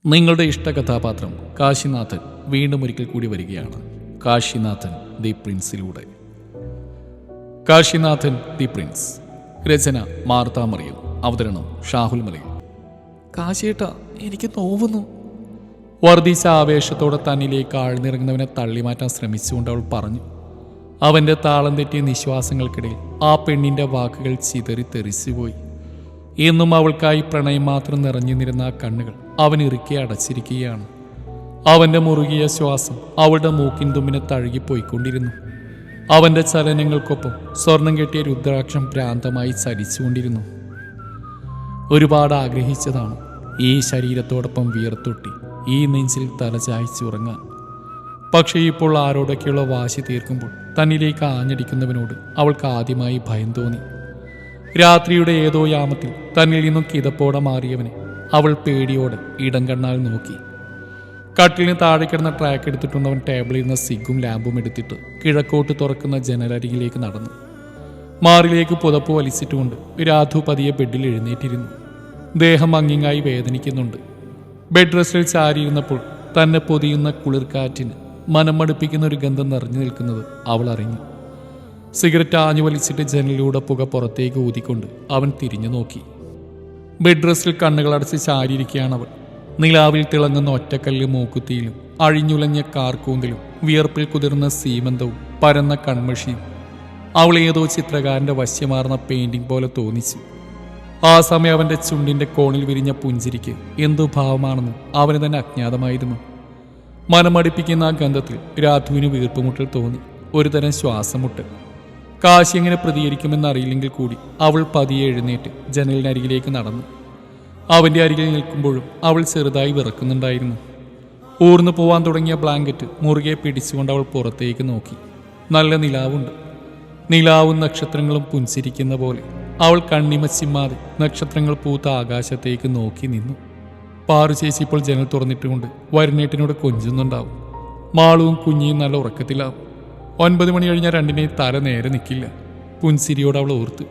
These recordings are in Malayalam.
നിങ്ങളുടെ ഇഷ്ട കഥാപാത്രം കാശിനാഥൻ വീണ്ടും ഒരിക്കൽ കൂടി വരികയാണ്. കാശിനാഥൻ ദി പ്രിൻസിലൂടെ. Kashinathan the prince. രചന മാർത്ത മറിയം. അവതരണം ഷാഹുൽ മലയിൽ. കാശിയേട്ടാ, എനിക്ക് നോവുന്നു. വർദ്ധിച്ച ആവേശത്തോടെ തന്നിലേക്ക് ആഴ്ന്നിറങ്ങുന്നവനെ തള്ളിമാറ്റാൻ ശ്രമിച്ചുകൊണ്ട് അവൾ പറഞ്ഞു. അവൻ്റെ താളം തെറ്റിയ നിശ്വാസങ്ങൾക്കിടയിൽ ആ പെണ്ണിൻ്റെ വാക്കുകൾ ചിതറി തെറിച്ചുപോയി. എന്നും അവൾക്കായി പ്രണയം മാത്രം നിറഞ്ഞു നിരുന്ന ആ കണ്ണുകൾ അവൻ ഇറുക്കി അടച്ചിരിക്കുകയാണ്. അവൻ്റെ മുറുകിയ ശ്വാസം അവളുടെ മൂക്കിൻ തുമ്പിനെ തഴുകിപ്പോയിക്കൊണ്ടിരുന്നു. അവൻ്റെ ചലനങ്ങൾക്കൊപ്പം സ്വർണം കെട്ടിയ രുദ്രാക്ഷം ഭ്രാന്തമായി ചലിച്ചുകൊണ്ടിരുന്നു. ഒരുപാട് ആഗ്രഹിച്ചതാണ് ഈ ശരീരത്തോടൊപ്പം വിയർത്തൊട്ടി ഈ നെഞ്ചിൽ തലചായ്ച്ചുറങ്ങാൻ. പക്ഷേ ഇപ്പോൾ ആരോടൊക്കെയുള്ള വാശി തീർക്കുമ്പോൾ തന്നിലേക്ക് ആഞ്ഞടിക്കുന്നവനോട് അവൾക്ക് ആദ്യമായി ഭയം തോന്നി. രാത്രിയുടെ ഏതോ യാമത്തിൽ തന്നിൽ നിന്നും കിതപ്പോടെ മാറിയവനെ അവൾ പേടിയോടെ ഇടം കണ്ണാൽ നോക്കി. കട്ടിലിന് താഴെ കിടന്ന ട്രാക്ക് എടുത്തിട്ടുണ്ടവൻ ടേബിളിൽ നിന്ന് സിഗും ലാമ്പും എടുത്തിട്ട് കിഴക്കോട്ട് തുറക്കുന്ന ജനലരികിലേക്ക് നടന്നു. മാറിലേക്ക് പുതപ്പ് വലിച്ചിട്ടുകൊണ്ട് രാധു പതിയെ ബെഡിൽ എഴുന്നേറ്റിരുന്നു. ദേഹം അങ്ങിങ്ങായി വേദനിക്കുന്നുണ്ട്. ബെഡ് റെസ്റ്റിൽ ചാരിയിരുന്നപ്പോൾ തന്നെ പൊതിയുന്ന കുളിർക്കാറ്റിന് മനം മടുപ്പിക്കുന്ന ഒരു ഗന്ധം നിറഞ്ഞു നിൽക്കുന്നത് അവൾ അറിഞ്ഞു. സിഗരറ്റ് ആഞ്ഞു വലിച്ചിട്ട് ജനലിലൂടെ പുക പുറത്തേക്ക് ഊതിക്കൊണ്ട് അവൻ തിരിഞ്ഞു നോക്കി. ബെഡ് റെസ്റ്റിൽ കണ്ണുകളടച്ച് ചാരിയിരിക്കുകയാണവൾ. നിലാവിൽ തിളങ്ങുന്ന ഒറ്റക്കല്ല് മൂക്കുത്തിയിലും അഴിഞ്ഞുലഞ്ഞ കാർക്കൂന്തലും വിയർപ്പിൽ കുതിർന്ന സീമന്തവും പരന്ന കൺമഷിയും അവൾ ഏതോ ചിത്രകാരൻ്റെ വശ്യമാർന്ന പെയിന്റിംഗ് പോലെ തോന്നിച്ചു. ആ സമയം അവൻ്റെ ചുണ്ടിൻ്റെ കോണിൽ വിരിഞ്ഞ പുഞ്ചിരിക്ക് എന്തു ഭാവമാണെന്ന് അവന് തന്നെ അജ്ഞാതമായിരുന്നു. മനമടിപ്പിക്കുന്ന ആ ഗന്ധത്തിൽ രാധുവിന് വീർപ്പുമുട്ടൽ തോന്നി, ഒരുതരം ശ്വാസമുട്ടൽ. കാശി എങ്ങനെ പ്രതികരിക്കുമെന്നറിയില്ലെങ്കിൽ കൂടി അവൾ പതിയെ എഴുന്നേറ്റ് ജനലിനരികിലേക്ക് നടന്നു. അവൻ്റെ അരികിൽ നിൽക്കുമ്പോഴും അവൾ ചെറുതായി വിറക്കുന്നുണ്ടായിരുന്നു. ഊർന്നു പോവാൻ തുടങ്ങിയ ബ്ലാങ്കറ്റ് മുറുകെ പിടിച്ചുകൊണ്ട് അവൾ പുറത്തേക്ക് നോക്കി. നല്ല നിലാവുണ്ട്. നിലാവും നക്ഷത്രങ്ങളും പുഞ്ചിരിക്കുന്ന പോലെ അവൾ കണ്ണിമച്ചിമ്മാതെ നക്ഷത്രങ്ങൾ പൂത്ത ആകാശത്തേക്ക് നോക്കി നിന്നു. പാറു ചേച്ചി ഇപ്പോൾ ജനൽ തുറന്നിട്ടുകൊണ്ട് വരുന്നേട്ടിനോട് കൊഞ്ചുന്നുണ്ടാവും. മാളുവും കുഞ്ഞിയും നല്ല ഉറക്കത്തിലാവും. 9 മണി കഴിഞ്ഞാൽ രണ്ടിനെയും തല നേരെ നിൽക്കില്ല. പുൻസിരിയോട് അവൾ ഓർത്തു.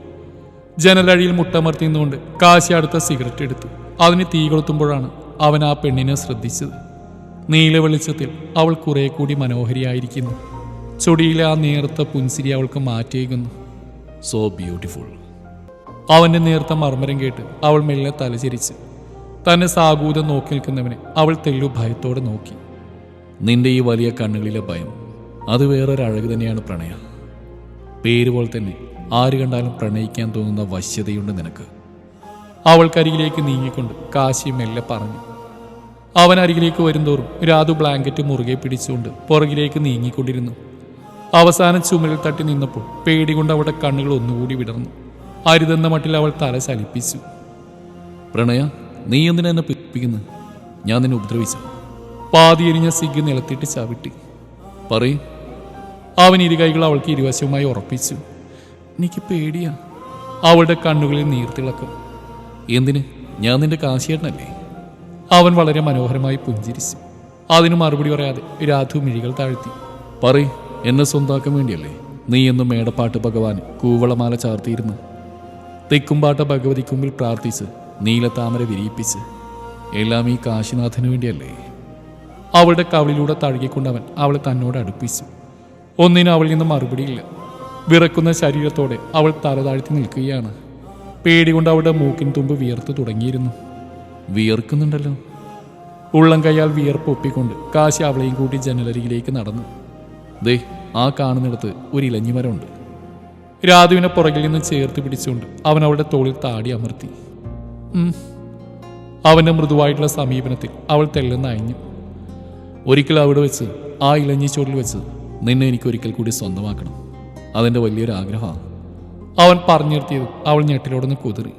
ജനലഴിയിൽ മുട്ടമർത്തി നിന്നുകൊണ്ട് കാശി അടുത്ത സിഗരറ്റ് എടുത്തു. അതിന് തീ കൊളുത്തുമ്പോഴാണ് അവൻ ആ പെണ്ണിനെ ശ്രദ്ധിച്ചത്. നീല വെളിച്ചത്തിൽ അവൾ കുറെ കൂടി മനോഹരിയായിരിക്കുന്നു. ചൊടിയിലെ ആ നേർത്ത പുൻസിരി അവൾക്ക് മാറ്റിയേക്കുന്നു. So beautiful. അവൻ്റെ നേർത്ത മർമ്മരം കേട്ട് അവൾ മെല്ലെ തലചരിച്ച് തന്നെ സാഗൂതം നോക്കി നിൽക്കുന്നവനെ അവൾ തെല്ലു ഭയത്തോടെ നോക്കി. നിന്റെ ഈ വലിയ കണ്ണുകളിലെ ഭയം അത് വേറൊരഴക് തന്നെയാണ് പ്രണയ. പേര് പോലെ തന്നെ ആര് കണ്ടാലും പ്രണയിക്കാൻ തോന്നുന്ന വശ്യതയുണ്ട് നിനക്ക്. അവൾക്കരികിലേക്ക് നീങ്ങിക്കൊണ്ട് കാശി മെല്ലെ പറഞ്ഞു. അവൻ അരികിലേക്ക് വരുന്തോറും രാധു ബ്ലാങ്കറ്റ് മുറുകെ പിടിച്ചുകൊണ്ട് പുറകിലേക്ക് നീങ്ങിക്കൊണ്ടിരുന്നു. അവസാനം ചുമലിൽ തട്ടി നിന്നപ്പോൾ പേടികൊണ്ട് അവളുടെ കണ്ണുകൾ ഒന്നുകൂടി വിടർന്നു. അരുതെന്ന മട്ടിൽ അവൾ തല ചലിപ്പിച്ചു. പ്രണയ, നീ എന്തിനാ എന്നെ പിപ്പിക്കുന്നത്? ഞാൻ നിന്നെ ഉപദ്രവിച്ചു? പാതി എരിഞ്ഞ സിഗ് നിലത്തിട്ട് ചവിട്ടി. പറയും. അവൻ ഇരുകൈകൾ അവൾക്ക് ഇരുവശവുമായി ഉറപ്പിച്ചു. എനിക്ക് പേടിയാ. അവളുടെ കണ്ണുകളിൽ നീർത്തിളക്കം. എന്തിന്? ഞാൻ നിന്റെ കാശിയേട്ടനല്ലേ? അവൻ വളരെ മനോഹരമായി പുഞ്ചിരിച്ചു. അതിന് മറുപടി പറയാതെ രാധു മിഴികൾ താഴ്ത്തി. പറയ്, എന്നെ സ്വന്താക്കാൻ വേണ്ടിയല്ലേ നീ എന്നും മേടപ്പാട്ട് ഭഗവാൻ കൂവളമാല ചാർത്തിയിരുന്നു? തെക്കുംപാട്ട ഭഗവതിക്ക് മുമ്പിൽ പ്രാർത്ഥിച്ച് നീലത്താമര വിരിയിപ്പിച്ച് എല്ലാം ഈ കാശിനാഥന് വേണ്ടിയല്ലേ? അവളുടെ കവിളിലൂടെ തഴുകിക്കൊണ്ടവൻ അവളെ തന്നോട് അടുപ്പിച്ചു. ഒന്നിനും അവളിൽ നിന്ന് മറുപടിയില്ല. വിറക്കുന്ന ശരീരത്തോടെ അവൾ തല താഴ്ത്തി നിൽക്കുകയാണ്. പേടികൊണ്ട് അവളുടെ മൂക്കിൻ തുമ്പ് വിയർത്തു തുടങ്ങിയിരുന്നു. വിയർക്കുന്നുണ്ടല്ലോ. ഉള്ളം കൈയാൽ വിയർപ്പ് ഒപ്പിക്കൊണ്ട് കാശി അവളെയും കൂട്ടി ജനലരികിലേക്ക് നടന്നു. ദേ, ആ കാണുന്നിടത്ത് ഒരു ഇലഞ്ഞിമരമുണ്ട്. രാധുവിനെ പുറകിൽ നിന്ന് ചേർത്ത് പിടിച്ചുകൊണ്ട് അവൻ അവളുടെ തോളിൽ താടി അമർത്തി. അവൻ്റെ മൃദുവായിട്ടുള്ള സമീപനത്തിൽ അവൾ തെല്ലെന്ന് അയഞ്ഞു. ഒരിക്കൽ അവിടെ വെച്ച് ആ ഇലഞ്ഞിച്ചോടിൽ വെച്ച് നിന്നെ എനിക്കൊരിക്കൽ കൂടി സ്വന്തമാക്കണം. അതെൻ്റെ വലിയൊരു ആഗ്രഹമാണ്. അവൻ പറഞ്ഞു നിർത്തിയത് അവൾ ഞെട്ടിലോടൊന്ന് കുതിറി.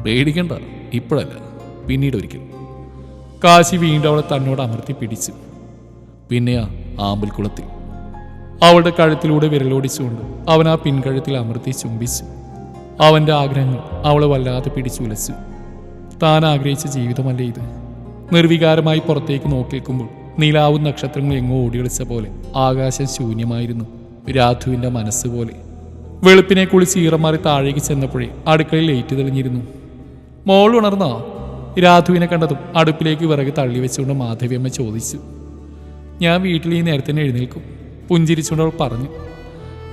പേടിക്കണ്ട, ഇപ്പോഴല്ല, പിന്നീട് ഒരിക്കൽ. കാശി വീണ്ടും അവളെ തന്നോട് അമർത്തി പിടിച്ചു. പിന്നെ ആ ആമ്പൽക്കുളത്തിൽ അവളുടെ കഴുത്തിലൂടെ വിരലോടിച്ചുകൊണ്ട് അവൻ ആ പിൻകഴുത്തിൽ അമർത്തി ചുംബിച്ചു. അവൻ്റെ ആഗ്രഹങ്ങൾ അവളെ വല്ലാതെ പിടിച്ചുലച്ചു. താൻ ആഗ്രഹിച്ച ജീവിതമല്ലേ ഇത്? നിർവികാരമായി പുറത്തേക്ക് നോക്കിയേക്കുമ്പോൾ നിലാവും നക്ഷത്രങ്ങൾ എങ്ങോ ഓടികളിച്ച പോലെ ആകാശം ശൂന്യമായിരുന്നു. രാധുവിൻ്റെ മനസ്സ് പോലെ. വെളുപ്പിനെ കുളിച്ച് ഈറമാറി താഴേക്ക് ചെന്നപ്പോഴേ അടുക്കളയിൽ ലൈറ്റ് തെളിഞ്ഞിരുന്നു. മോൾ ഉണർന്നോ? രാധുവിനെ കണ്ടതും അടുപ്പിലേക്ക് വിറക് തള്ളി വെച്ചുകൊണ്ട് മാധവിയമ്മ ചോദിച്ചു. ഞാൻ വീട്ടിൽ ഈ നേരത്തിന് എഴുന്നേൽക്കും, പുഞ്ചിരിച്ചുകൊണ്ട് അവൾ പറഞ്ഞു.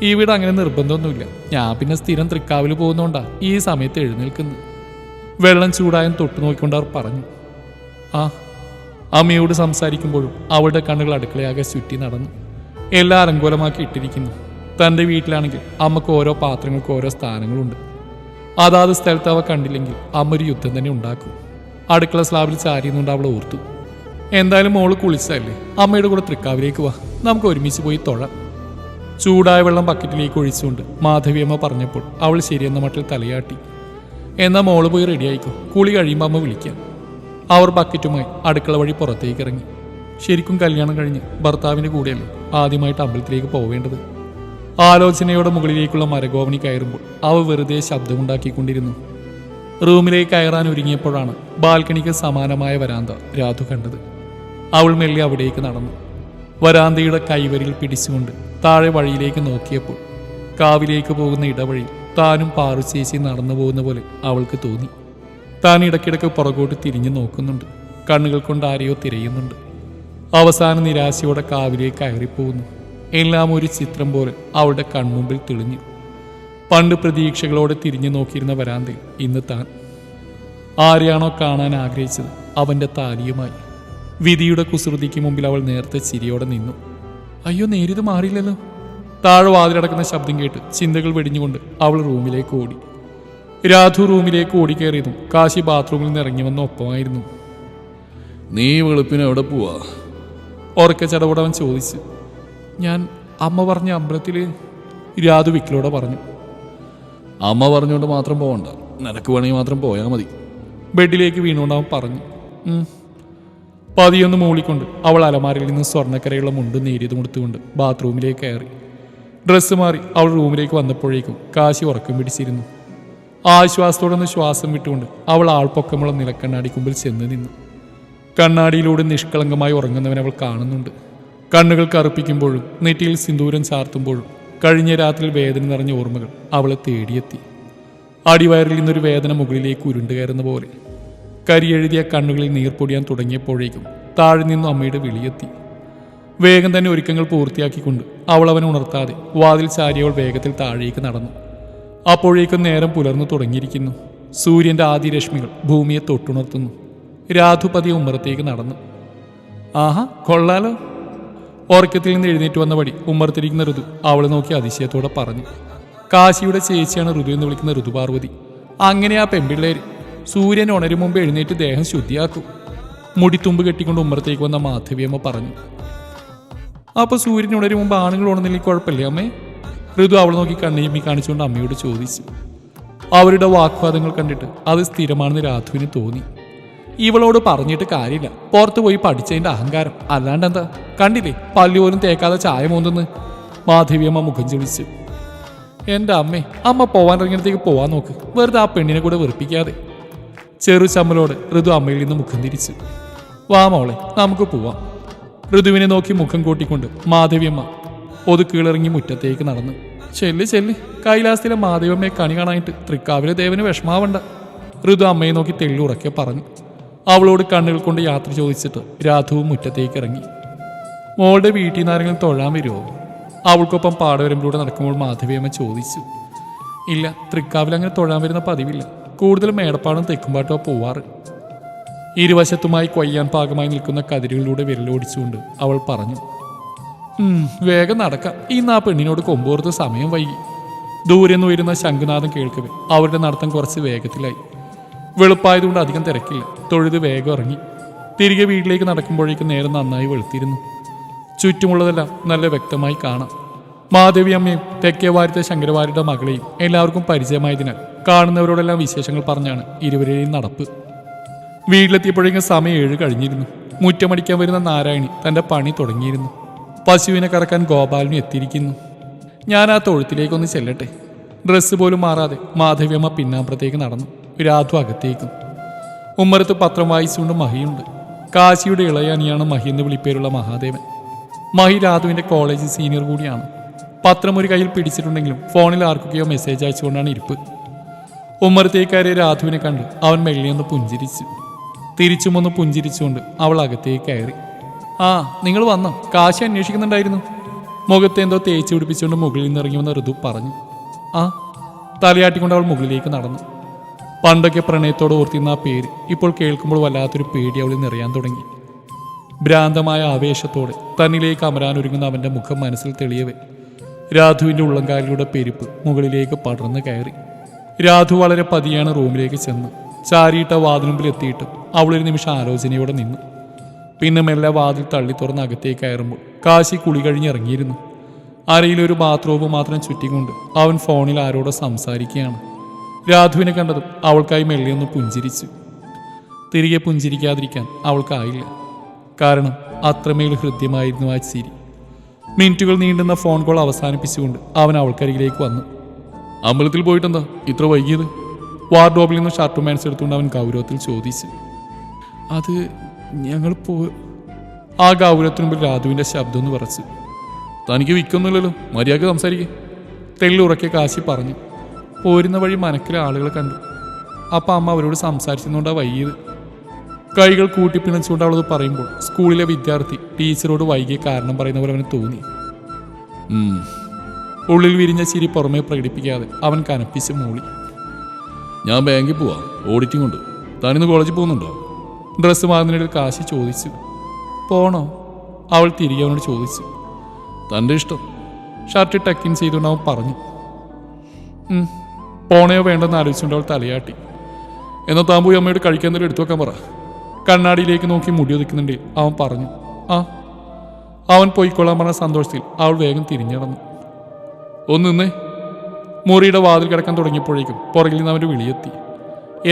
ഈ വീട് അങ്ങനെ നിർബന്ധമൊന്നുമില്ല. ഞാൻ പിന്നെ സ്ഥിരം തൃക്കാവിൽ പോകുന്നോണ്ടാ ഈ സമയത്ത് എഴുന്നേൽക്കുന്നത്. വെള്ളം ചൂടായും തൊട്ടു നോക്കിക്കൊണ്ട് അവർ പറഞ്ഞു. ആ അമ്മയോട് സംസാരിക്കുമ്പോഴും അവളുടെ കണ്ണുകൾ അടുക്കളയാകെ ചുറ്റി നടന്നു. എല്ലാം അലങ്കോലമാക്കി ഇട്ടിരിക്കുന്നു. തൻ്റെ വീട്ടിലാണെങ്കിൽ അമ്മക്ക് ഓരോ പാത്രങ്ങൾക്ക് ഓരോ സ്ഥാനങ്ങളുണ്ട്. അതാത് സ്ഥലത്ത് അവ കണ്ടില്ലെങ്കിൽ അമ്മ ഒരു യുദ്ധം തന്നെ ഉണ്ടാക്കും. അടുക്കള സ്ലാബിൽ ചാരിയുന്നുണ്ട് അവൾ ഓർത്തു. എന്തായാലും മോള് കുളിച്ചതല്ലേ, അമ്മയുടെ കൂടെ തൃക്കാവിലേക്ക് വാ, നമുക്ക് ഒരുമിച്ച് പോയി തൊഴാം. ചൂടായ വെള്ളം ബക്കറ്റിലേക്ക് ഒഴിച്ചുകൊണ്ട് മാധവിയമ്മ പറഞ്ഞപ്പോൾ അവൾ ശരിയെന്ന മട്ടിൽ തലയാട്ടി. എന്നാൽ മോള് പോയി റെഡിയായിക്കോ, കുളി കഴിയുമ്പോൾ അമ്മ വിളിക്കാം. അവർ ബക്കറ്റുമായി അടുക്കള വഴി പുറത്തേക്ക് ഇറങ്ങി. ശരിക്കും കല്യാണം കഴിഞ്ഞ് ഭർത്താവിൻ്റെ കൂടെയല്ലേ ആദ്യമായിട്ട് അമ്പലത്തിലേക്ക് പോവേണ്ടത്. ആലോചനയോടെ മുകളിലേക്കുള്ള മരഗോവണി കയറുമ്പോൾ അവ വെറുതെ ശബ്ദമുണ്ടാക്കിക്കൊണ്ടിരുന്നു. റൂമിലേക്ക് കയറാൻ ഒരുങ്ങിയപ്പോഴാണ് ബാൽക്കണിക്ക് സമാനമായ വരാന്ത രാധു കണ്ടത്. അവൾ മെല്ലെ അവിടേക്ക് നടന്നു. വരാന്തയുടെ കൈവരിൽ പിടിച്ചുകൊണ്ട് താഴെ വഴിയിലേക്ക് നോക്കിയപ്പോൾ കാവിലേക്ക് പോകുന്ന ഇടവഴിയിൽ താനും പാറു ചേച്ചി നടന്നു പോകുന്ന പോലെ അവൾക്ക് തോന്നി. താൻ ഇടയ്ക്കിടയ്ക്ക് പുറകോട്ട് തിരിഞ്ഞു നോക്കുന്നുണ്ട്. കണ്ണുകൾ കൊണ്ട് ആരെയോ തിരയുന്നുണ്ട്. അവസാന നിരാശയോടെ കാവിലേക്ക് കയറിപ്പോകുന്നു. എല്ലാം ഒരു ചിത്രം പോലെ അവളുടെ കൺമുമ്പിൽ തെളിഞ്ഞു. പണ്ട് പ്രതീക്ഷകളോടെ തിരിഞ്ഞു നോക്കിയിരുന്ന വരാന്തയിൽ ഇന്ന് താൻ ആരെയാണോ കാണാൻ ആഗ്രഹിച്ചത് അവൻ്റെ താലിയുമായി. വിധിയുടെ കുസൃതിക്ക് മുമ്പിൽ അവൾ നേരത്തെ ചിരിയോടെ നിന്നു. അയ്യോ, നേരിത് മാറിയില്ലല്ലോ. താഴെ വാതിലടക്കുന്ന ശബ്ദം കേട്ട് ചിന്തകൾ വെടിഞ്ഞുകൊണ്ട് അവൾ റൂമിലേക്ക് ഓടി. രാധു റൂമിലേക്ക് ഓടിക്കയറിയതും കാശി ബാത്റൂമിൽ നിന്ന് ഇറങ്ങി വന്ന ഒപ്പമായിരുന്നു. നീ വെളുപ്പിന് എവിടെ പോവാ? ഉറക്കെ ചടപടവൻ ചോദിച്ചു. ഞാൻ അമ്മ പറഞ്ഞ അമ്പലത്തിൽ, രാധു വിക്കിലോടെ പറഞ്ഞു. അമ്മ പറഞ്ഞുകൊണ്ട് മാത്രം പോകണ്ട, നിനക്ക് വേണമെങ്കിൽ മാത്രം പോയാൽ മതി. ബെഡിലേക്ക് വീണുകൊണ്ട് അവൻ പറഞ്ഞു. പതിയൊന്ന് മൂളിക്കൊണ്ട് അവൾ അലമാരയിൽ നിന്ന് സ്വർണ്ണക്കരയുള്ള മുണ്ടും നേരിയതും എടുത്തുകൊണ്ട് ബാത്റൂമിലേക്ക് കയറി. ഡ്രസ്സ് മാറി അവൾ റൂമിലേക്ക് വന്നപ്പോഴേക്കും കാശി ഉറക്കം പിടിച്ചിരുന്നു. ആശ്വാസത്തോടൊന്ന് ശ്വാസം വിട്ടുകൊണ്ട് അവൾ ആൾപ്പൊക്കമുള്ള നിലക്കണ്ണാടി കുമ്പിൽ ചെന്ന് നിന്നു. കണ്ണാടിയിലൂടെ നിഷ്കളങ്കമായി ഉറങ്ങുന്നവൻ അവൾ കാണുന്നുണ്ട്. കണ്ണുകൾ കറുപ്പിക്കുമ്പോഴും നെറ്റിയിൽ സിന്ദൂരം ചാർത്തുമ്പോഴും കഴിഞ്ഞ രാത്രിയിൽ വേദന നിറഞ്ഞ ഓർമ്മകൾ അവളെ തേടിയെത്തി. അടിവയറിൽ നിന്നൊരു വേദന മുകളിലേക്ക് ഉരുണ്ടു കയറുന്ന പോലെ. കരിയെഴുതിയ കണ്ണുകളിൽ നീർപ്പൊടിയാൻ തുടങ്ങിയപ്പോഴേക്കും താഴെ നിന്നും അമ്മയുടെ വിളിയെത്തി. വേഗം തന്നെ ഒരുക്കങ്ങൾ പൂർത്തിയാക്കിക്കൊണ്ട് അവൾ അവനെ ഉണർത്താതെ വാതിൽ ചാരിയവൾ വേഗത്തിൽ താഴേക്ക് നടന്നു. അപ്പോഴേക്കും നേരം പുലർന്നു തുടങ്ങിയിരിക്കുന്നു. സൂര്യന്റെ ആദ്യ രശ്മികൾ ഭൂമിയെ തൊട്ടുണർത്തുന്നു. രാധു പതിയെ ഉമ്മറത്തേക്ക് നടന്നു. ആഹാ, കൊള്ളാലോ. ഉറക്കത്തിൽ നിന്ന് എഴുന്നേറ്റ് വന്ന വഴി ഉമ്മറത്തിരിക്കുന്ന ഋതു അവളെ നോക്കി അതിശയത്തോടെ പറഞ്ഞു. കാശിയുടെ ചേച്ചിയാണ് ഋതു എന്ന് വിളിക്കുന്ന ഋതുപാർവതി. അങ്ങനെ ആ പെമ്പിള്ളേര് സൂര്യൻ ഉണരും മുമ്പ് എഴുന്നേറ്റ് ദേഹം ശുദ്ധിയാക്കും. മുടിത്തുമ്പ് കെട്ടിക്കൊണ്ട് ഉമ്മറത്തേക്ക് വന്ന മാധവിയമ്മ പറഞ്ഞു. അപ്പൊ സൂര്യൻ ഉണരും മുമ്പ് ആണുങ്ങൾ ഉണർന്നില്ലെങ്കിൽ കുഴപ്പമില്ലേ അമ്മേ? ഋതു അവളെ നോക്കി കണ്ണയമ്മി കാണിച്ചുകൊണ്ട് അമ്മയോട് ചോദിച്ചു. അവരുടെ വാഗ്വാദങ്ങൾ കണ്ടിട്ട് അത് സ്ഥിരമാണെന്ന് രാധുവിന് തോന്നി. ഇവളോട് പറഞ്ഞിട്ട് കാര്യമില്ല, പുറത്തു പോയി പഠിച്ചതിന്റെ അഹങ്കാരം. അല്ലാണ്ട് എന്താ, കണ്ടില്ലേ പല്ലു പോലും തേക്കാതെ ചായ മോന്തെന്ന്. മാധവിയമ്മ മുഖം ചൊളിച്ചു. എൻ്റെ അമ്മേ, അമ്മ പോവാൻ ഇറങ്ങിയത്തേക്ക് പോവാൻ നോക്ക്, വെറുതെ ആ പെണ്ണിനെ കൂടെ വെറുപ്പിക്കാതെ. ചെറു ചമ്മലോട് ഋതു അമ്മയിൽ നിന്ന് മുഖം തിരിച്ചു. വാ മോളെ, നമുക്ക് പോവാം. ഋതുവിനെ നോക്കി മുഖം കൂട്ടിക്കൊണ്ട് മാധവിയമ്മ ഒതുക്കിളിറങ്ങി മുറ്റത്തേക്ക് നടന്നു. ചെല്ല്, കൈലാസത്തിലെ മാധവിയമ്മയെ കണി കാണാനായിട്ട് തൃക്കാവിലെ ദേവന് വിഷമാവണ്ട. ഋതു അമ്മയെ നോക്കി തെള്ളുറക്കെ പറഞ്ഞു. അവളോട് കണ്ണുകൾ കൊണ്ട് യാത്ര ചോദിച്ചിട്ട് രാധുവും മുറ്റത്തേക്ക് ഇറങ്ങി. മോളുടെ വീട്ടിൽ നിന്ന് ആരെങ്കിലും തൊഴാൻ വരുമോ? അവൾക്കൊപ്പം പാടവരമ്പിലൂടെ നടക്കുമ്പോൾ മാധവിയമ്മ ചോദിച്ചു. ഇല്ല, തൃക്കാവിൽ അങ്ങനെ തൊഴാൻ വരുന്ന പതിവില്ല. കൂടുതലും മേടപ്പാടും തെക്കുംപാട്ടും പോവാറ്. ഇരുവശത്തുമായി കൊയ്യാൻ പാകമായി നിൽക്കുന്ന കതിരുകളിലൂടെ വിരലോടിച്ചുകൊണ്ട് അവൾ പറഞ്ഞു. വേഗം നടക്കാം, ഇന്ന് ആ പെണ്ണിനോട് കൊമ്പോർത്ത് സമയം വൈകി. ദൂരെ നിന്ന് വരുന്ന ശംഖുനാഥം കേൾക്കവേ അവരുടെ നടത്തം കുറച്ച് വേഗത്തിലായി. വെളുപ്പായതുകൊണ്ട് അധികം തിരക്കില്ല. തൊഴുത് വേഗം ഇറങ്ങി. തിരികെ വീട്ടിലേക്ക് നടക്കുമ്പോഴേക്കും നേരം നന്നായി വെളുത്തിരുന്നു. ചുറ്റുമുള്ളതെല്ലാം നല്ല വ്യക്തമായി കാണാം. മാധവി അമ്മയും തെക്കേ വാരത്തെ ശങ്കരവാര്യരുടെ മകളെയും എല്ലാവർക്കും പരിചയമായതിനാൽ കാണുന്നവരോടെല്ലാം വിശേഷങ്ങൾ പറഞ്ഞാണ് ഇരുവരെയും നടപ്പ്. വീട്ടിലെത്തിയപ്പോഴേക്കും സമയം 7 കഴിഞ്ഞിരുന്നു. മുറ്റമടിക്കാൻ വരുന്ന നാരായണി തൻ്റെ പണി തുടങ്ങിയിരുന്നു. പശുവിനെ കറക്കാൻ ഗോപാലിനും എത്തിയിരിക്കുന്നു. ഞാൻ ആ തൊഴുത്തിലേക്കൊന്ന് ചെല്ലട്ടെ. ഡ്രസ്സ് പോലും മാറാതെ മാധവിയമ്മ പിന്നാമ്പുറത്തേക്ക് നടന്നു. രാധു അകത്തേക്കും. ഉമ്മറത്ത് പത്രം വായിച്ചുകൊണ്ട് മഹിയുണ്ട്. കാശിയുടെ ഇളയനിയാണ് മഹി എന്ന് വിളിപ്പേരുള്ള മഹാദേവൻ. മഹി രാധുവിൻ്റെ കോളേജ് സീനിയർ കൂടിയാണ്. പത്രം ഒരു കയ്യിൽ പിടിച്ചിട്ടുണ്ടെങ്കിലും ഫോണിൽ ആർക്കൊക്കെയോ മെസ്സേജ് അയച്ചുകൊണ്ടാണ് ഇരിപ്പ്. ഉമ്മറത്തേക്കാരെ രാധുവിനെ കണ്ട് അവൻ മെല്ലിയൊന്ന് പുഞ്ചിരിച്ചു. തിരിച്ചുമൊന്ന് പുഞ്ചിരിച്ചുകൊണ്ട് അവൾ അകത്തേക്ക് കയറി. ആ, നിങ്ങൾ വന്നോ? കാശി അന്വേഷിക്കുന്നുണ്ടായിരുന്നു. മുഖത്തെ എന്തോ തേച്ച് പിടിപ്പിച്ചുകൊണ്ട് മുകളിൽ നിന്നിറങ്ങി വന്ന ഋതു പറഞ്ഞു. ആ, തലയാട്ടിക്കൊണ്ട് അവൾ മുകളിലേക്ക് നടന്നു. പണ്ടൊക്കെ പ്രണയത്തോട് ഓർത്തിരുന്ന ആ പേര് ഇപ്പോൾ കേൾക്കുമ്പോൾ വല്ലാത്തൊരു പേടി അവളിൽ നിറയാൻ തുടങ്ങി. ഭ്രാന്തമായ ആവേശത്തോടെ തന്നിലേക്ക് അമരാനൊരുങ്ങുന്ന അവൻ്റെ മുഖം മനസ്സിൽ തെളിയവേ രാധുവിൻ്റെ ഉള്ളംകാലിലൂടെ പെരുപ്പ് മുകളിലേക്ക് പടർന്നു കയറി. രാധു വളരെ പതിയാണ് റൂമിലേക്ക് ചെന്ന് ചാരിയിട്ട വാതിലുമ്പിൽ എത്തിയിട്ടും അവളൊരു നിമിഷം ആലോചനയോടെ നിന്നു. പിന്നെ മെല്ലെ വാതിൽ തള്ളി തുറന്ന് അകത്തേക്ക് കയറുമ്പോൾ കാശി കുളി കഴിഞ്ഞിറങ്ങിയിരുന്നു. അരയിലൊരു ബാത്റൂം മാത്രം ചുറ്റിക്കൊണ്ട് അവൻ ഫോണിൽ ആരോടോ സംസാരിക്കുകയാണ്. രാധുവിനെ കണ്ടതും അവൾക്കായി മെല്ലെയൊന്ന് പുഞ്ചിരിച്ചു. തിരികെ പുഞ്ചിരിക്കാതിരിക്കാൻ അവൾക്കായില്ല. കാരണം അത്രമേൽ ഹൃദ്യമായിരുന്നു ആ ചിരി. മിനിറ്റുകൾ നീണ്ടുന്ന ഫോൺ കോൾ അവസാനിപ്പിച്ചുകൊണ്ട് അവൻ അവൾക്കരികിലേക്ക് വന്നു. അമ്പലത്തിൽ പോയിട്ടെന്താ ഇത്ര വൈകിയത്? വാർഡ്രോബിൽ നിന്ന് ഷർട്ടും പാൻസ് എടുത്തുകൊണ്ട് അവൻ ഗൗരവത്തിൽ ചോദിച്ചു. അത് ഞങ്ങൾ ആ ഗൗരവത്തിന് മുമ്പിൽ രാധുവിൻ്റെ ശബ്ദം ഒന്ന് വിറച്ചു. തനിക്ക് വിൽക്കൊന്നുമില്ലല്ലോ, മര്യാദ സംസാരിക്കേ. തെല്ലുറക്കെ കാശി പറഞ്ഞു. പോരുന്ന വഴി മനക്കിലെ ആളുകളെ കണ്ടു. അപ്പം അമ്മ അവരോട് സംസാരിച്ചതുകൊണ്ടാണ് വൈകിയത്. കൈകൾ കൂട്ടിപ്പിണച്ചുകൊണ്ട് അവളത് പറയുമ്പോൾ സ്കൂളിലെ വിദ്യാർത്ഥി ടീച്ചറോട് വൈകിയ കാരണം പറയുന്ന പോലെ അവന് തോന്നി. ഉള്ളിൽ വിരിഞ്ഞ ചിരി പുറമേ പ്രകടിപ്പിക്കാതെ അവൻ കനപ്പിച്ച് മൂളി. ഞാൻ ബാങ്കിൽ പോവാ, ഓഡിറ്റിംഗ് ഉണ്ട്. താനിന്ന് കോളേജിൽ പോകുന്നുണ്ടോ? ഡ്രസ്സ് മാറുന്നതിനിടയിൽ കാശി ചോദിച്ചു. പോണോ? അവൾ തിരികെ അവനോട് ചോദിച്ചു. തൻ്റെ ഇഷ്ടം. ഷർട്ട് ടക്കിൻ ചെയ്തുകൊണ്ട് അവൻ പറഞ്ഞു. പോണയോ വേണ്ടെന്ന് ആലോചിച്ചുകൊണ്ട് അവൾ തലയാട്ടി. എന്നാൽ താൻ പോയി അമ്മയോട് കഴിക്കാൻ എന്തെങ്കിലും എടുത്തു വെക്കാൻ പറ. കണ്ണാടിയിലേക്ക് നോക്കി മുടി ഒതുക്കുന്നുണ്ട് അവൻ പറഞ്ഞു. ആ. അവൻ പോയിക്കൊള്ളാൻ പറഞ്ഞ സന്തോഷത്തിൽ അവൾ വേഗം തിരിഞ്ഞടന്നു. ഒന്ന് നിന്നേ. മുറിയുടെ വാതിൽ കിടക്കാൻ തുടങ്ങിയപ്പോഴേക്കും പുറകിൽ നിന്ന് അവൻ്റെ വിളിയെത്തി.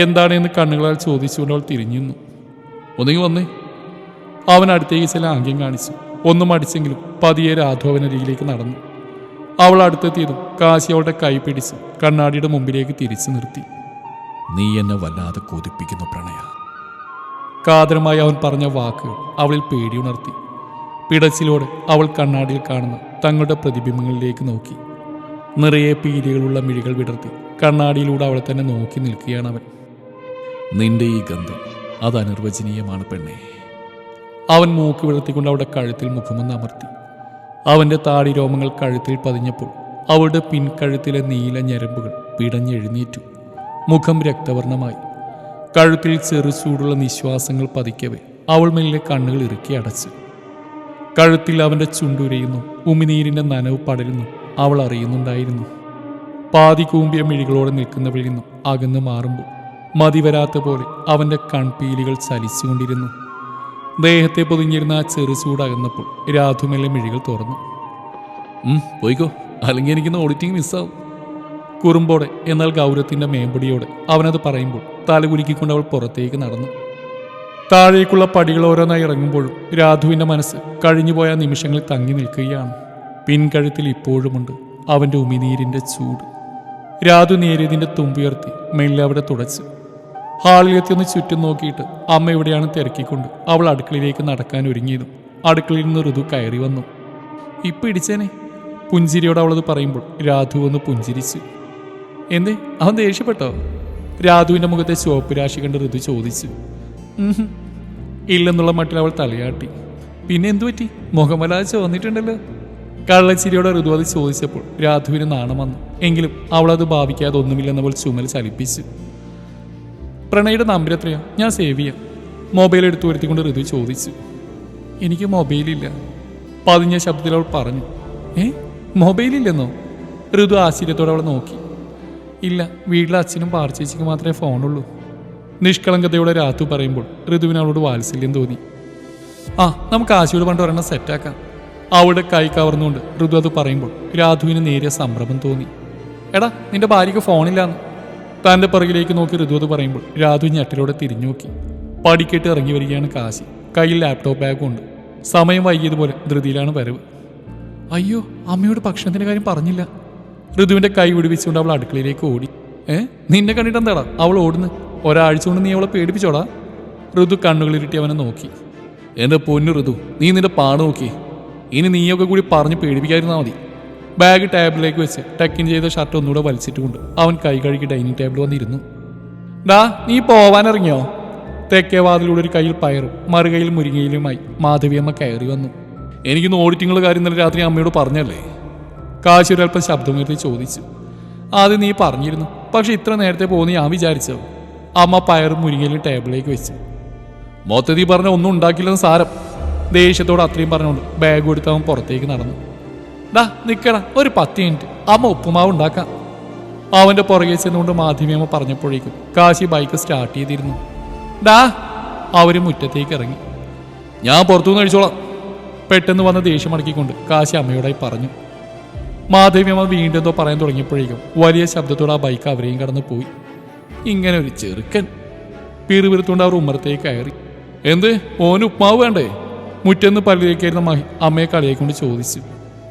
എന്താണെന്ന് കണ്ണുകളാൽ ചോദിച്ചുകൊണ്ട് അവൾ തിരിഞ്ഞു നിന്നു. ഒന്നെങ്കിൽ വന്നേ. അവൻ അടുത്തേക്ക് ചില ആംഗ്യം കാണിച്ചു. ഒന്നും അടിച്ചെങ്കിലും പതിയെ രാധു അവനരികിലേക്ക് നടന്നു. അവൾ അടുത്തെത്തിയതും കാശി അവളുടെ കൈ പിടിച്ച് കണ്ണാടിയുടെ മുമ്പിലേക്ക് തിരിച്ചു നിർത്തി. നീ എന്നെ വല്ലാതെ കൊതിപ്പിക്കുന്നു പ്രണയ. കാതരമായി അവൻ പറഞ്ഞ വാക്കുകൾ അവളിൽ പേടിയുണർത്തി. പിടച്ചിലോടെ അവൾ കണ്ണാടിയിൽ കാണുന്ന തങ്ങളുടെ പ്രതിബിംബങ്ങളിലേക്ക് നോക്കി. നിറയെ പീലികളുള്ള മിഴികൾ വിടർത്തി കണ്ണാടിയിലൂടെ അവളെ തന്നെ നോക്കി നിൽക്കുകയാണ് അവൻ. നിന്റെ ഈ ഗന്ധം അത് അനിർവചനീയമാണ് പെണ്ണേ. അവൻ മൂക്ക് വിടർത്തിക്കൊണ്ട് അവളുടെ കഴുത്തിൽ മുഖമൊന്ന് അമർത്തി. അവൻ്റെ താടി രോമങ്ങൾ കഴുത്തിൽ പതിഞ്ഞപ്പോൾ അവളുടെ പിൻകഴുത്തിലെ നീല ഞരമ്പുകൾ പിടഞ്ഞെഴുന്നേറ്റു. മുഖം രക്തവർണമായി. കഴുത്തിൽ ചെറു ചൂടുള്ള നിശ്വാസങ്ങൾ പതിക്കവേ അവൾ മെല്ലെ കണ്ണുകൾ ഇറുക്കി അടച്ചു. കഴുത്തിൽ അവൻ്റെ ചുണ്ടുരയുന്നു, ഉമിനീരിൻ്റെ നനവ് പടരുന്നു അവൾ അറിയുന്നുണ്ടായിരുന്നു. പാതി കൂമ്പിയ മിഴികളോടെ നിൽക്കുന്നവളിൽ നിന്നും അകന്നു മാറുമ്പോൾ മതിവരാത്ത പോലെ അവൻ്റെ കൺപീലികൾ ചലിച്ചുകൊണ്ടിരുന്നു. ദേഹത്തെ പൊതിഞ്ഞിരുന്ന ആ ചെറു ചൂടകന്നപ്പോൾ രാധുമെല്ലെ മിഴികൾ തുറന്നു. പോയിക്കോ, അല്ലെങ്കിൽ എനിക്കിന്ന് ഓഡിറ്റിംഗ് മിസ്സാവും. കുറുമ്പോടെ എന്നാൽ ഗൗരവത്തിൻ്റെ മേമ്പൊടിയോടെ അവനത് പറയുമ്പോൾ തലകുലുക്കിക്കൊണ്ട് അവൾ പുറത്തേക്ക് നടന്നു. താഴേക്കുള്ള പടികൾ ഓരോന്നായി ഇറങ്ങുമ്പോഴും രാധുവിൻ്റെ മനസ്സ് കഴിഞ്ഞുപോയ നിമിഷങ്ങളിൽ തങ്ങി നിൽക്കുകയാണ്. പിൻകഴുത്തിൽ ഇപ്പോഴുമുണ്ട് അവൻ്റെ ഉമിനീരിൻ്റെ ചൂട്. രാധു നേരിയതിൻ്റെ തുമ്പുയർത്തി മെല്ലെ അവിടെ തുടച്ചു. ഹാളിലെത്തി ഒന്ന് ചുറ്റും നോക്കിയിട്ട് അമ്മ എവിടെയാണ് തിരക്കിക്കൊണ്ട് അവൾ അടുക്കളയിലേക്ക് നടക്കാൻ ഒരുങ്ങിയതും അടുക്കളയിൽ നിന്ന് ഋതു കയറി വന്നു. ഇപ്പം ഇടിച്ചേനെ. പുഞ്ചിരിയോട് അവളത് പറയുമ്പോൾ രാധു ഒന്ന് പുഞ്ചിരിച്ചു. എന്തേ, അവൻ ദേഷ്യപ്പെട്ടോ? രാധുവിൻ്റെ മുഖത്തെ ചുവപ്പ് രാശി കണ്ട് ഋതു ചോദിച്ചു. ഇല്ലെന്നുള്ള മട്ടിൽ അവൾ തലയാട്ടി. പിന്നെ എന്തു പറ്റി? മുഖമല്ലാതെ ചോന്നിട്ടുണ്ടല്ലോ. കള്ളച്ചിരിയോടെ ഋതു അത് ചോദിച്ചപ്പോൾ രാധുവിന് നാണം വന്നു. എങ്കിലും അവളത് ഭാവിക്കാതെ ഒന്നുമില്ലെന്നവൾ ചുമൽ ചലിപ്പിച്ചു. പ്രണയുടെ നമ്പർ എത്രയാ? ഞാൻ സേവ് ചെയ്യാം. മൊബൈൽ എടുത്തു വരുത്തിക്കൊണ്ട് ഋതു ചോദിച്ചു. എനിക്ക് മൊബൈലില്ല. പതിഞ്ഞ ശബ്ദത്തിൽ അവൾ പറഞ്ഞു. മൊബൈലില്ലെന്നോ? ഋതു ആശ്ചര്യത്തോടെ അവളെ നോക്കി. ഇല്ല, വീട്ടിലെ അച്ഛനും പാർച്ചേച്ചിക്കും മാത്രമേ ഫോണുള്ളൂ. നിഷ്കളങ്കതയോടെ രാധു പറയുമ്പോൾ ഋതുവിന് അവളോട് വാത്സല്യം തോന്നി. നമുക്ക് ആശയോട് പണ്ട് ഒരെണ്ണം സെറ്റാക്കാം. അവളുടെ കൈ കവർന്നുകൊണ്ട് ഋതു അത് പറയുമ്പോൾ രാധുവിന് നേരിയ സംഭ്രമം തോന്നി. എടാ, നിന്റെ ഭാര്യയ്ക്ക് ഫോണില്ലാന്ന്. തൻ്റെ പുറകിലേക്ക് നോക്കി ഋതു അത് പറയുമ്പോൾ രാധു ഞെട്ടലോടെ തിരിഞ്ഞു നോക്കി. പടിക്കെട്ട് ഇറങ്ങി വരികയാണ് കാശി. കയ്യിൽ ലാപ്ടോപ്പ് ബാഗും ഉണ്ട്. സമയം വൈകിയതുപോലെ ധൃതിയിലാണ് വരവ്. അയ്യോ, അമ്മയോട് ഭക്ഷണത്തിൻ്റെ കാര്യം പറഞ്ഞില്ല. ഋതുവിൻ്റെ കൈ വിടുവിച്ചുകൊണ്ട് അവൾ അടുക്കളയിലേക്ക് ഓടി. നിന്നെ കണ്ടിട്ട് എന്താടാ അവൾ ഓടുന്നു? ഒരാഴ്ച കൊണ്ട് നീ അവളെ പേടിപ്പിച്ചോടാ? ഋതു കണ്ണുകളിരുട്ടി അവനെ നോക്കി. എൻ്റെ പൊന്നു ഋതു, നീ നിന്റെ പാട് നോക്കി. ഇനി നീയൊക്കെ കൂടി പറഞ്ഞ് പേടിപ്പിക്കാതിരുന്നാൽ മതി. ബാഗ് ടേബിളിലേക്ക് വെച്ച് ടക്കിൻ ചെയ്ത ഷർട്ട് ഒന്നുകൂടെ വലിച്ചിട്ടുകൊണ്ട് അവൻ കൈ കഴുകി ഡൈനിങ് ടേബിൾ വന്നിരുന്നു. ഡാ, നീ പോവാനിറങ്ങിയോ? തെക്കേ വാതിലൂടെ ഒരു കയ്യിൽ പയറും മറുകയിൽ മുരിങ്ങയിലുമായി മാധവിയമ്മ കയറി വന്നു. എനിക്കിന്ന് ഓഡിറ്റിങ്ങുള്ള കാര്യം ഇന്നലെ രാത്രി അമ്മയോട് പറഞ്ഞല്ലേ? കാശി ഒരൽപ്പം ശബ്ദമുയർത്തി ചോദിച്ചു. ആദ്യം നീ പറഞ്ഞിരുന്നു, പക്ഷെ ഇത്ര നേരത്തെ പോകുന്ന ഞാൻ വിചാരിച്ചോ. അമ്മ പയറും മുരിങ്ങയിലും ടേബിളിലേക്ക് വെച്ചു. മൊത്തത്തിൽ പറഞ്ഞ ഒന്നും ഉണ്ടാക്കില്ലെന്ന് സാരം. ദേഷ്യത്തോട് അത്രയും പറഞ്ഞുകൊണ്ട് ബാഗ് എടുത്ത് അവൻ പുറത്തേക്ക് നടന്നു. ഡാ നിക്കടാ, ഒരു 10 മിനിറ്റ് അമ്മ ഉപ്പുമാവ് ഉണ്ടാക്കാം. അവന്റെ പുറകെ ചെന്നുകൊണ്ട് മാധവിയമ്മ പറഞ്ഞപ്പോഴേക്കും കാശി ബൈക്ക് സ്റ്റാർട്ട് ചെയ്തിരുന്നു. ഡാ, അവര് മുറ്റത്തേക്ക് ഇറങ്ങി. ഞാൻ പുറത്തുനിന്ന് കഴിച്ചോളാം. പെട്ടെന്ന് വന്ന ദേഷ്യം അടക്കിക്കൊണ്ട് കാശി അമ്മയോടായി പറഞ്ഞു. മാധവിയമ്മ വീണ്ടും എന്തോ പറയാൻ തുടങ്ങിയപ്പോഴേക്കും വലിയ ശബ്ദത്തോടെ ആ ബൈക്ക് അവരെയും കടന്നു പോയി. ഇങ്ങനെ ഒരു ചെറുക്കൻ പിറുപിറുത്തുകൊണ്ട് അവർ ഉമ്മറത്തേക്ക് കയറി. എന്ത്, ഓന് ഉപ്മാവ് വേണ്ടേ? മുറ്റെന്ന് പല്ലിലേക്കായിരുന്ന മഹി അമ്മയെ കളിയായിക്കൊണ്ട് ചോദിച്ചു.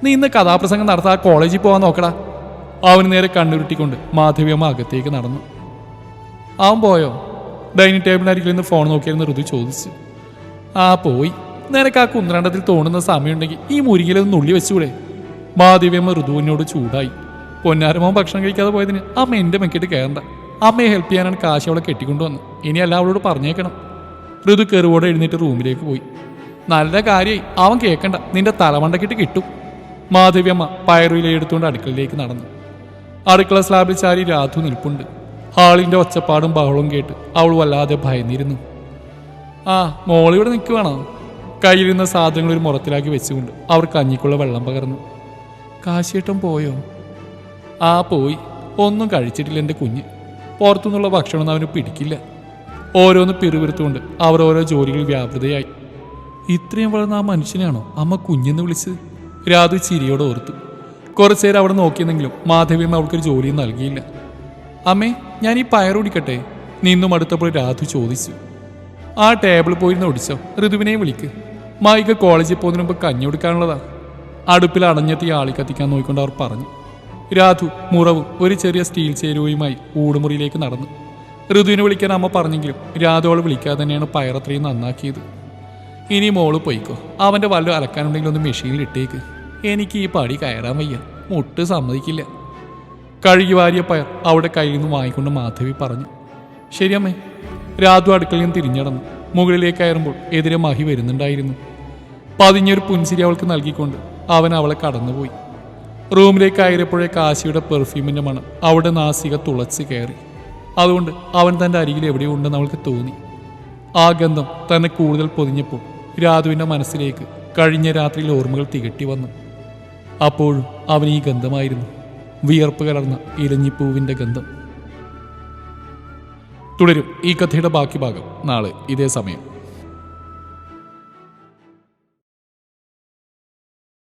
നീ ഇന്ന് കഥാപ്രസംഗം നടത്താൻ കോളേജിൽ പോകാൻ നോക്കടാ. അവന് നേരെ കണ്ണുരുട്ടിക്കൊണ്ട് മാധവിയമ്മ അകത്തേക്ക് നടന്നു. അവൻ പോയോ? ഡൈനിങ് ടേബിളിനരികിൽ നിന്ന് ഫോൺ നോക്കിയിരുന്ന ഋതു ചോദിച്ചു. ആ പോയി. നിനക്ക് ആ കുന്ത്രണ്ടത്തിൽ തോന്നുന്ന സമയമുണ്ടെങ്കിൽ ഈ മുരിങ്ങിലൊന്ന് നുള്ളി വെച്ചൂടെ? മാധവിയമ്മ ഋതുവിനോട് ചൂടായി. പൊന്നാരമ്മ ഭക്ഷണം കഴിക്കാതെ പോയതിന് അമ്മ എൻ്റെ മെക്കിട്ട് കയറണ്ട. അമ്മയെ ഹെൽപ്പ് ചെയ്യാനാണ് കാശി അവളെ കെട്ടിക്കൊണ്ടുവന്ന്. ഇനിയല്ല അവളോട് പറഞ്ഞേക്കണം. ഋതു കെറുവോടെ എഴുന്നേറ്റ് റൂമിലേക്ക് പോയി. നല്ല കാര്യമായി, അവൻ കേൾക്കണ്ട, നിന്റെ തലമണ്ടക്കിട്ട് കിട്ടും. മാധവിയമ്മ പയറുവില എടുത്തുകൊണ്ട് അടുക്കളയിലേക്ക് നടന്നു. അടുക്കള സ്ലാബിൽ ചാരി രാധു നിൽപ്പുണ്ട്. ഹാളിന്റെ ഒച്ചപ്പാടും ബഹളവും കേട്ട് അവൾ വല്ലാതെ ഭയന്നിരുന്നു. ആ മോളിവിടെ നിൽക്കുവാണോ? കയ്യിലിരുന്ന സാധനങ്ങൾ ഒരു മുറത്തിലാക്കി വെച്ചുകൊണ്ട് അവർ കഞ്ഞിക്കുള്ള വെള്ളം പകർന്നു. കാശിയേട്ടൻ പോയോ? ആ പോയി. ഒന്നും കഴിച്ചിട്ടില്ല എൻ്റെ കുഞ്ഞ്. പുറത്തുനിന്നുള്ള ഭക്ഷണമൊന്നും അവന് പിടിക്കില്ല. ഓരോന്ന് പിറുപിറുത്തുകൊണ്ട് അവർ ഓരോ ജോലികളിൽ വ്യാപൃതയായി. ഇത്രയും വളർന്ന ആ മനുഷ്യനാണോ അമ്മ കുഞ്ഞെന്ന് വിളിച്ചത്? രാധു ചിരിയോടെ ഓർത്തു. കുറച്ചേരം അവിടെ നോക്കിയെന്നെങ്കിലും മാധവിയമ്മ അവൾക്കൊരു ജോലിയും നൽകിയില്ല. അമ്മേ, ഞാൻ ഈ പയർ ഒടിക്കട്ടെ? നിന്നും അടുത്തപ്പോൾ രാധു ചോദിച്ചു. ആ ടേബിൾ പോയിരുന്ന് ഒടിച്ചോ? ഋതുവിനെയും വിളിക്ക്. മായിക കോളേജിൽ പോകുന്നതിന് മുമ്പ് കഞ്ഞി കൊടുക്കാനുള്ളതാ. അടുപ്പിൽ അടഞ്ഞെത്തി ആളി കത്തിക്കാൻ നോക്കിക്കൊണ്ട് അവർ പറഞ്ഞു. രാധു മുറവും ഒരു ചെറിയ സ്റ്റീൽ ചേരുവയുമായി ഊടുമുറിയിലേക്ക് നടന്നു. ഋതുവിനെ വിളിക്കാൻ അമ്മ പറഞ്ഞെങ്കിലും രാധു അവൾ വിളിക്കാതെ തന്നെയാണ് പയറത്രയും നന്നാക്കിയത്. ഇനി മോള് പോയിക്കോ. അവൻ്റെ വല്ല അലക്കാനുണ്ടെങ്കിൽ ഒന്ന് മെഷീനിൽ ഇട്ടേക്ക്. എനിക്ക് ഈ പടി കയറാൻ വയ്യ, മുട്ട് സമ്മതിക്കില്ല. കഴുകി വാരിയ പയർ അവിടെ കയ്യിൽ നിന്ന് വാങ്ങിക്കൊണ്ട് മാധവി പറഞ്ഞു. ശരിയമ്മേ. രാധു അടുക്കളയിൽ നിന്ന് തിരിഞ്ഞടന്നു. മുകളിലേക്ക് കയറുമ്പോൾ എതിരെ മഹി വരുന്നുണ്ടായിരുന്നു. പതിഞ്ഞൊരു പുൻസിരി അവൾക്ക് നൽകിക്കൊണ്ട് അവൻ അവളെ കടന്നുപോയി. റൂമിലേക്ക് കയറിയപ്പോഴേ കാശിയുടെ പെർഫ്യൂമിൻ്റെ മണം അവിടെ നാസിക തുളച്ച് കയറി. അതുകൊണ്ട് അവൻ തൻ്റെ അരികിൽ എവിടെയുണ്ടെന്ന് അവൾക്ക് തോന്നി. ആ ഗന്ധം തന്നെ കൂടുതൽ പൊതിഞ്ഞപ്പോൾ രാധുവിൻ്റെ മനസ്സിലേക്ക് കഴിഞ്ഞ രാത്രിയിൽ ഓർമ്മകൾ തികട്ടി വന്നു. അപ്പോഴും അവൻ ഈ ഗന്ധമായിരുന്നു, വിയർപ്പ് കലർന്ന ഇലഞ്ഞിപ്പൂവിൻ്റെ ഗന്ധം. തുടരും ഈ കഥയുടെ ബാക്കി ഭാഗം നാളെ ഇതേ സമയം.